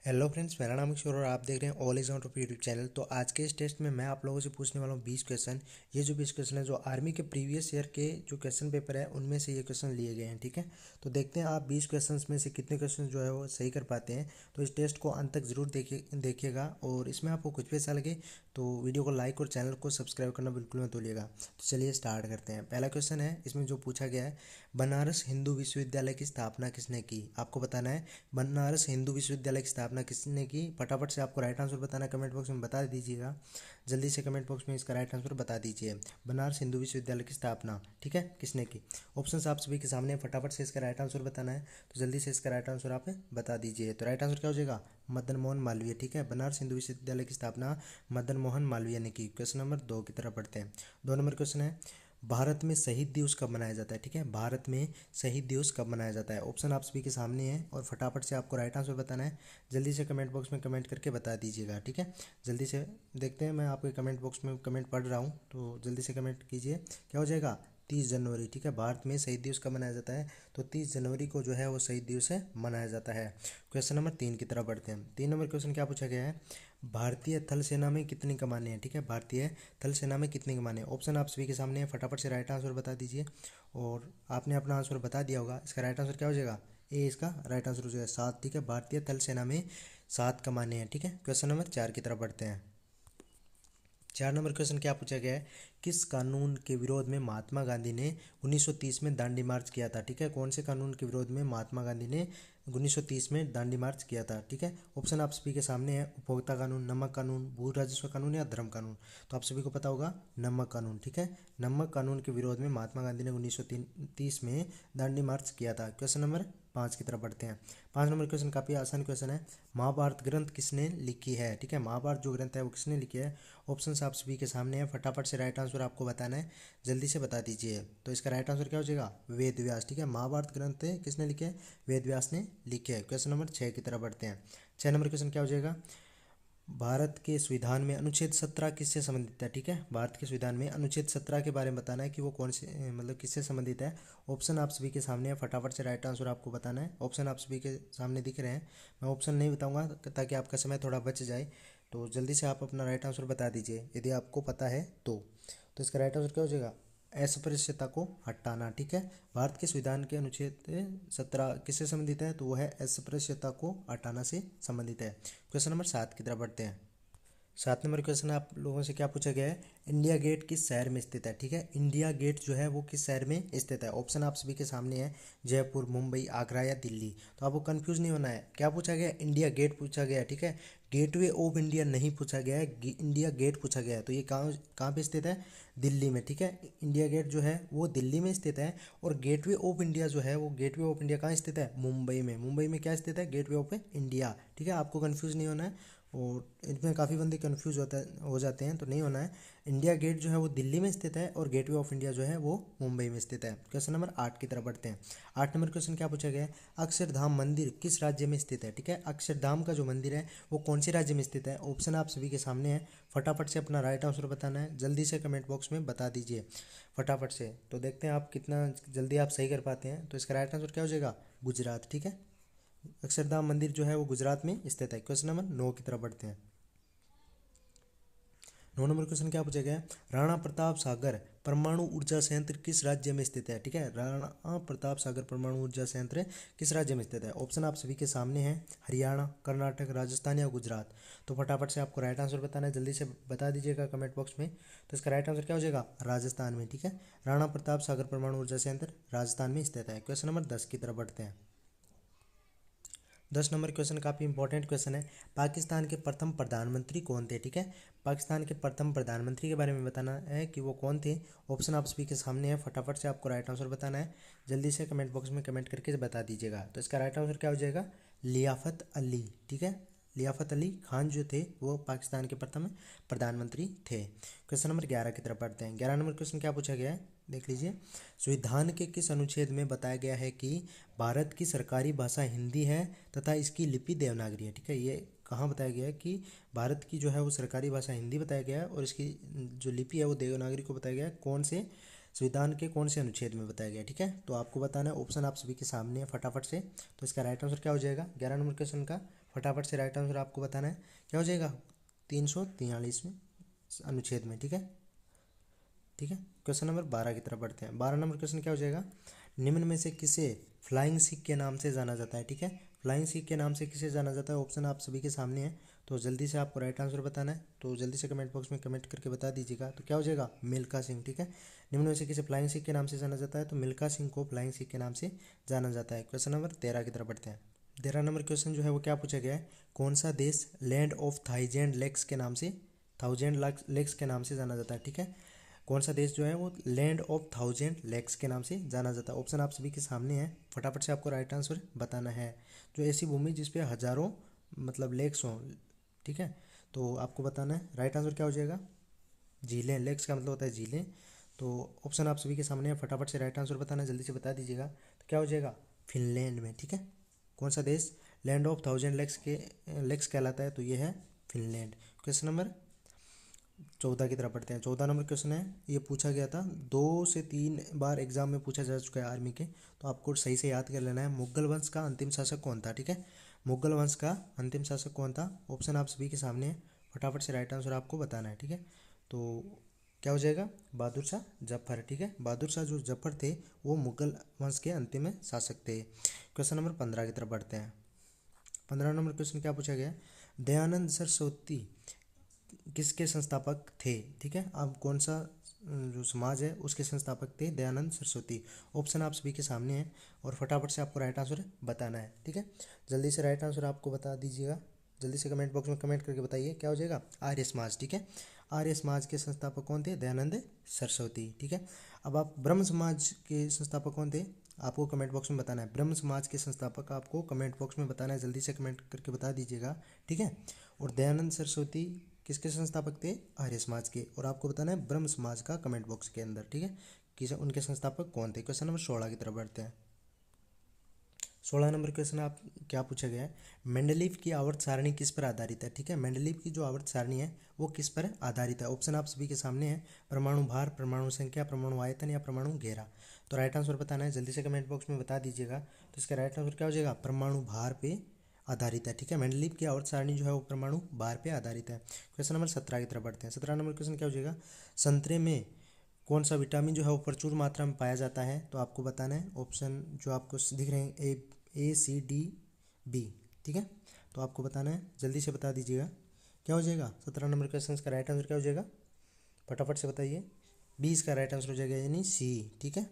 Hello friends, मेरा नाम किशोर और आप देख रहे हैं all is on top YouTube channel. तो आज के इस टेस्ट में मैं आप लोगों से पूछने वाला हूँ 20 क्वेश्चन। ये जो 20 क्वेश्चन है जो आर्मी के प्रीवियस ईयर के जो क्वेश्चन पेपर है उनमें से ये क्वेश्चन लिए गए हैं। ठीक है, तो देखते हैं आप 20 क्वेश्चन में से कितने क्वेश्चन जो है वो सही कर पाते हैं। तो इस टेस्ट को अंत तक जरूर देखिएगा और इसमें आपको कुछ भी अच्छा लगे तो वीडियो को लाइक और चैनल को सब्सक्राइब करना बिल्कुल मत भूलिएगा। तो चलिए स्टार्ट करते हैं। पहला क्वेश्चन है, इसमें जो पूछा गया है, बनारस हिंदू विश्वविद्यालय की स्थापना किसने की। आपको बताना है बनारस हिंदू विश्वविद्यालय की स्थापना किसने की। फटाफट से आपको राइट आंसर बताना है, कमेंट बॉक्स में बता दीजिएगा। जल्दी से कमेंट बॉक्स में इसका राइट आंसर बता दीजिए। बनारस हिंदू विश्वविद्यालय की स्थापना, ठीक है, किसने की। ऑप्शंस आप सभी के सामने, फटाफट से इसका राइट आंसर बताना है। तो जल्दी से इसका राइट आंसर आप बता दीजिए। तो राइट आंसर क्या हो जाएगा, मदन मोहन मालवीय। ठीक है, बनारस हिंदू विश्वविद्यालय की स्थापना मदन मोहन मालवीय ने की। क्वेश्चन नंबर 2 की तरफ बढ़ते हैं। 2 नंबर क्वेश्चन है, भारत में शहीद दिवस कब मनाया जाता है। ठीक है, भारत में शहीद दिवस कब मनाया जाता है। ऑप्शन आप सभी के सामने है और फटाफट से आपको राइट आंसर बताना है। जल्दी से कमेंट बॉक्स में कमेंट करके बता दीजिएगा। ठीक है, जल्दी से देखते हैं, मैं आपके कमेंट बॉक्स में कमेंट पढ़ रहा हूँ तो जल्दी से कमेंट कीजिए। क्या हो जाएगा, 30 जनवरी। ठीक है, भारत में शहीद दिवस कब मनाया जाता है, तो 30 जनवरी को जो है वो शहीद दिवस है मनाया जाता है। क्वेश्चन नंबर 3 की तरफ बढ़ते हैं। 3 नंबर क्वेश्चन क्या पूछा गया है, भारतीय थल सेना में कितनी कमानें हैं। ठीक है, भारतीय थल सेना में कितनी कमानें। ऑप्शन आप सभी के सामने है, फटाफट से राइट आंसर बता दीजिए। और आपने अपना आंसर बता दिया होगा, इसका राइट आंसर क्या हो जाएगा, ए इसका राइट आंसर हो जाएगा 7। ठीक है, भारतीय थल सेना में 7 कमानें हैं। ठीक है, क्वेश्चन नंबर 4 की तरफ बढ़ते हैं। 4 नंबर क्वेश्चन क्या पूछा गया है, किस कानून के विरोध में महात्मा गांधी ने 1930 में दांडी मार्च किया था। ठीक है, कौन से कानून के विरोध में महात्मा गांधी ने 1930 में दांडी मार्च किया था। ठीक है, ऑप्शन आप सभी के सामने है, उपभोक्ता कानून, नमक कानून, भू राजस्व कानून या धर्म कानून। तो आप सभी को पता होगा नमक कानून। ठीक है, नमक कानून के विरोध में महात्मा गांधी ने 1930 में दांडी मार्च किया था। क्वेश्चन नंबर 5 की तरफ बढ़ते हैं। 5 नंबर क्वेश्चन काफ़ी आसान क्वेश्चन है, महाभारत ग्रंथ किसने लिखी है। ठीक है, महाभारत जो ग्रंथ है वो किसने लिखी है। ऑप्शंस आप सभी के सामने हैं, फटाफट से राइट आंसर आपको बताना है। जल्दी से बता दीजिए। तो इसका राइट आंसर क्या हो जाएगा, वेद व्यास। ठीक है, महाभारत ग्रंथ किसने लिखे हैं, वेद व्यास ने लिखे हैं। क्वेश्चन नंबर 6 की तरफ बढ़ते हैं। 6 नंबर क्वेश्चन क्या हो जाएगा, भारत के संविधान में अनुच्छेद 17 किससे संबंधित है। ठीक है, भारत के संविधान में अनुच्छेद 17 के बारे में बताना है कि वो कौन से मतलब किससे संबंधित है। ऑप्शन आप सभी के सामने है, फटाफट से राइट आंसर आपको बताना है। ऑप्शन आप सभी के सामने दिख रहे हैं, मैं ऑप्शन नहीं बताऊंगा ताकि आपका समय थोड़ा बच जाए। तो जल्दी से आप अपना राइट आंसर बता दीजिए यदि आपको पता है तो इसका राइट आंसर क्या हो जाएगा, अस्पृश्यता को हटाना। ठीक है, भारत के संविधान के अनुच्छेद 17 किससे संबंधित है, तो वो है अस्पृश्यता को हटाना से संबंधित है। क्वेश्चन नंबर 7 की तरफ बढ़ते हैं। 7 नंबर क्वेश्चन आप लोगों से क्या पूछा गया है, इंडिया गेट किस शहर में स्थित है। ठीक है, इंडिया गेट जो है वो किस शहर में स्थित है। ऑप्शन आप सभी के सामने है, जयपुर, मुंबई, आगरा या दिल्ली। तो आपको कंफ्यूज नहीं होना है, क्या पूछा गया है, इंडिया गेट पूछा गया है। ठीक है, गेटवे ऑफ इंडिया नहीं पूछा गया है, इंडिया गेट पूछा गया है। तो ये कहाँ कहाँ पे स्थित है, दिल्ली में। ठीक है, इंडिया गेट जो है वो दिल्ली में स्थित है और गेटवे ऑफ इंडिया जो है वो गेटवे ऑफ इंडिया कहाँ स्थित है, मुंबई में। मुंबई में क्या स्थित है, गेटवे ऑफ इंडिया। ठीक है, आपको कंफ्यूज नहीं होना है और इसमें काफ़ी बंदे कंफ्यूज हो जाते हैं, तो नहीं होना है। इंडिया गेट जो है वो दिल्ली में स्थित है और गेटवे ऑफ इंडिया जो है वो मुंबई में स्थित है। क्वेश्चन नंबर 8 की तरफ बढ़ते हैं। 8 नंबर क्वेश्चन क्या पूछा गया है, अक्षरधाम मंदिर किस राज्य में स्थित है। ठीक है, अक्षरधाम का जो मंदिर है वो कौन से राज्य में स्थित है। ऑप्शन आप सभी के सामने है, फटाफट से अपना राइट आंसर बताना है। जल्दी से कमेंट बॉक्स में बता दीजिए फटाफट से। तो देखते हैं आप कितना जल्दी आप सही कर पाते हैं। तो इसका राइट आंसर क्या हो जाएगा, गुजरात। ठीक है, अक्षरधाम मंदिर जो है वो गुजरात में स्थित है। क्वेश्चन नंबर 9 की तरफ बढ़ते हैं। 9 नंबर क्वेश्चन क्या पूछा गया है, राणा प्रताप सागर परमाणु ऊर्जा संयंत्र किस राज्य में स्थित है। ठीक है, राणा प्रताप सागर परमाणु ऊर्जा संयंत्र किस राज्य में स्थित है। ऑप्शन आप सभी के सामने हैं, हरियाणा, कर्नाटक, राजस्थान या गुजरात। तो फटाफट से आपको राइट आंसर बताना है, जल्दी से बता दीजिएगा कमेंट बॉक्स में। तो इसका राइट आंसर क्या हो जाएगा, राजस्थान में। ठीक है, राणा प्रताप सागर परमाणु ऊर्जा संयंत्र राजस्थान में स्थित है। क्वेश्चन नंबर 10 की तरफ बढ़ते हैं। 10 नंबर क्वेश्चन काफ़ी इंपॉर्टेंट क्वेश्चन है, पाकिस्तान के प्रथम प्रधानमंत्री कौन थे। ठीक है, पाकिस्तान के प्रथम प्रधानमंत्री के बारे में बताना है कि वो कौन थे। ऑप्शन आप सभी के सामने है, फटाफट से आपको राइट आंसर बताना है। जल्दी से कमेंट बॉक्स में कमेंट करके बता दीजिएगा। तो इसका राइट आंसर क्या हो जाएगा, लियाकत अली। ठीक है, लियाकत अली खान जो थे वो पाकिस्तान के प्रथम प्रधानमंत्री थे। क्वेश्चन नंबर 11 की तरफ पढ़ते हैं। 11 नंबर क्वेश्चन क्या पूछा गया है, देख लीजिए। संविधान के किस अनुच्छेद में बताया गया है कि भारत की सरकारी भाषा हिंदी है तथा इसकी लिपि देवनागरी है। ठीक है, ये कहाँ बताया गया है कि भारत की जो है वो सरकारी भाषा हिंदी बताया गया है और इसकी जो लिपि है वो देवनागरी को बताया गया है। कौन से संविधान के कौन से अनुच्छेद में बताया गया है। ठीक है, तो आपको बताना है, ऑप्शन आप सभी के सामने है, फटाफट से। तो इसका राइट आंसर क्या हो जाएगा 11 नंबर क्वेश्चन का, फटाफट से राइट आंसर आपको बताना है, क्या हो जाएगा 343 में अनुच्छेद में, ठीक है। ठीक है, क्वेश्चन नंबर 12 की तरफ बढ़ते हैं। 12 नंबर क्वेश्चन क्या हो जाएगा, निम्न में से किसे फ्लाइंग सिख के नाम से जाना जाता है, ठीक है। फ्लाइंग सिख के नाम से किसे जाना जाता है, ऑप्शन आप सभी के सामने है, तो जल्दी से आपको राइट आंसर बताना है, तो जल्दी से कमेंट बॉक्स में कमेंट करके बता दीजिएगा। तो क्या हो जाएगा मिल्खा सिंह, ठीक है। निम्न में से किसे फ्लाइंग सिख के नाम से जाना जाता है, तो मिल्खा सिंह को फ्लाइंग सिख के नाम से जाना जाता है। क्वेश्चन नंबर 13 की तरफ बढ़ते हैं। 13 नंबर क्वेश्चन जो है वो क्या पूछा गया है, कौन सा देश लैंड ऑफ थाउजेंड लेक्स के नाम से जाना जाता है, ठीक है। कौन सा देश जो है वो लैंड ऑफ थाउजेंड लेक्स के नाम से जाना जाता है। ऑप्शन आप सभी के सामने है, फटाफट से आपको राइट आंसर बताना है। जो ऐसी भूमि जिसपे हजारों मतलब लेक्स हों, ठीक है, तो आपको बताना है राइट आंसर क्या हो जाएगा, झीलें। लेक्स का मतलब होता है झीलें, तो ऑप्शन आप सभी के सामने है, फटाफट से राइट आंसर बताना है, जल्दी से बता दीजिएगा। तो क्या हो जाएगा फिनलैंड में, ठीक है। कौन सा देश लैंड ऑफ थाउजेंड लेक्स कहलाता है, तो ये है फिनलैंड। क्वेश्चन नंबर 14 की तरफ पढ़ते हैं। 14 नंबर क्वेश्चन है, ये पूछा गया था 2 से 3 बार एग्जाम में पूछा जा चुका है आर्मी के, तो आपको सही से याद कर लेना है। मुगल वंश का अंतिम शासक कौन था, ठीक है। मुगल वंश का अंतिम शासक कौन था, ऑप्शन आप सभी के सामने है, फटाफट से राइट आंसर आपको बताना है, ठीक है। तो क्या हो जाएगा बहादुर शाह जफर, ठीक है। बहादुर शाह जो जफर थे वो मुगल वंश के अंतिम शासक थे। क्वेश्चन नंबर 15 की तरफ बढ़ते हैं। 15 नंबर क्वेश्चन क्या पूछा गया, दयानंद सरस्वती किसके संस्थापक थे, ठीक है। अब कौन सा जो समाज है उसके संस्थापक थे दयानंद सरस्वती। ऑप्शन आप सभी के सामने है और फटाफट से आपको राइट आंसर बताना है, ठीक है। जल्दी से राइट आंसर आपको बता दीजिएगा, जल्दी से कमेंट बॉक्स में कमेंट करके बताइए क्या हो जाएगा, आर्य समाज, ठीक है। आर्य समाज के संस्थापक कौन थे, दयानंद सरस्वती, ठीक है। अब आप ब्रह्म समाज के संस्थापक कौन थे, आपको कमेंट बॉक्स में बताना है। ब्रह्म समाज के संस्थापक आपको कमेंट बॉक्स में बताना है, जल्दी से कमेंट करके बता दीजिएगा, ठीक है। और दयानंद सरस्वती किसके संस्थापक थे, आर्य समाज के, और आपको बताना है ब्रह्म समाज का कमेंट बॉक्स के अंदर, ठीक है, कि उनके संस्थापक कौन थे। क्वेश्चन नंबर 16 की तरफ बढ़ते हैं। 16 नंबर क्वेश्चन आप क्या पूछा गया है, मेंडलीव की आवर्त सारणी किस पर आधारित है, ठीक है। मेंडलीव की जो आवर्त सारणी है वो किस पर आधारित है। ऑप्शन आप सभी के सामने है, परमाणु भार, परमाणु संख्या, परमाणु आयतन या परमाणु घेरा। तो राइट आंसर बताना है, जल्दी से कमेंट बॉक्स में बता दीजिएगा। तो इसका राइट आंसर क्या हो जाएगा, परमाणु भार पे आधारित है, ठीक है। मेंडलीव की आवर्त सारणी जो है वो परमाणु भार पे आधारित है। क्वेश्चन नंबर 17 की तरफ बढ़ते हैं। 17 नंबर क्वेश्चन क्या हो जाएगा, संतरे में कौन सा विटामिन जो है वो प्रचुर मात्रा में पाया जाता है, तो आपको बताना है। ऑप्शन जो आपको दिख रहे हैं A, C, D, B, ठीक है, तो आपको बताना है, जल्दी से बता दीजिएगा क्या हो जाएगा। 17 नंबर क्वेश्चन का राइट आंसर क्या हो जाएगा, फटाफट से बताइए। 20 का राइट आंसर हो जाएगा यानी सी, ठीक है।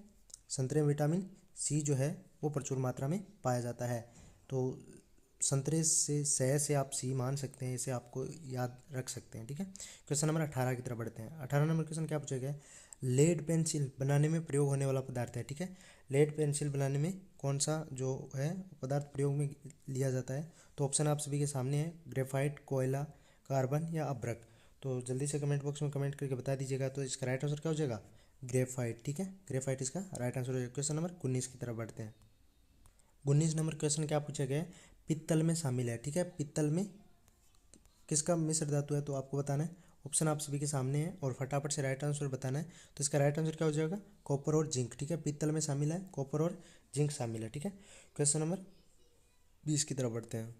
संतरे में विटामिन सी जो है वो प्रचुर मात्रा में पाया जाता है, तो संतरे से से आप सी मान सकते हैं, इसे आपको याद रख सकते हैं, ठीक है। क्वेश्चन नंबर 18 की तरफ बढ़ते हैं। 18 नंबर क्वेश्चन क्या पूछा गया है, लेड पेंसिल बनाने में प्रयोग होने वाला पदार्थ है, ठीक है। लेड पेंसिल बनाने में कौन सा जो है पदार्थ प्रयोग में लिया जाता है, तो ऑप्शन आप सभी के सामने है, ग्रेफाइट, कोयला, कार्बन या अभ्रक। तो जल्दी से कमेंट बॉक्स में कमेंट करके बता दीजिएगा। तो इसका राइट आंसर क्या हो जाएगा, ग्रेफाइट, ठीक है। ग्रेफाइट इसका राइट आंसर हो जाएगा। क्वेश्चन नंबर 19 की तरफ बढ़ते हैं। 19 नंबर क्वेश्चन क्या पूछा गया है, पित्तल में शामिल है, ठीक है। पित्तल में किसका मिश्र धातु है, तो आपको बताना है। ऑप्शन आप सभी के सामने है और फटाफट से राइट आंसर बताना है। तो इसका राइट आंसर क्या हो जाएगा, कॉपर और जिंक, ठीक है। पित्तल में शामिल है, कॉपर और जिंक शामिल है, ठीक है। क्वेश्चन नंबर 20 की तरफ बढ़ते हैं।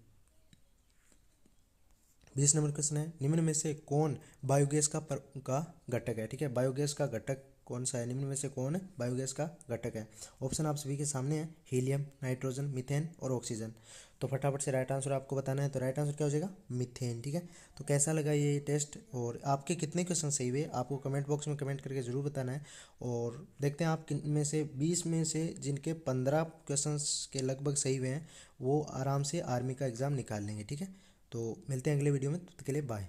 20 नंबर क्वेश्चन है, निम्न में से कौन बायोगैस का घटक है, ठीक है। बायोगैस का घटक कौन सा है, निम्न में से कौन बायोगैस का घटक है। ऑप्शन आप सभी के सामने है, हीलियम, नाइट्रोजन, मीथेन और ऑक्सीजन। तो फटाफट से राइट आंसर आपको बताना है। तो राइट आंसर क्या हो जाएगा, मीथेन, ठीक है। तो कैसा लगा ये टेस्ट और आपके कितने क्वेश्चन सही हुए, आपको कमेंट बॉक्स में कमेंट करके ज़रूर बताना है। और देखते हैं आप किन में से 20 में से जिनके 15 क्वेश्चन के लगभग सही हुए हैं वो आराम से आर्मी का एग्ज़ाम निकाल लेंगे, ठीक है। तो मिलते हैं अगले वीडियो में, तब तक के लिए बाय।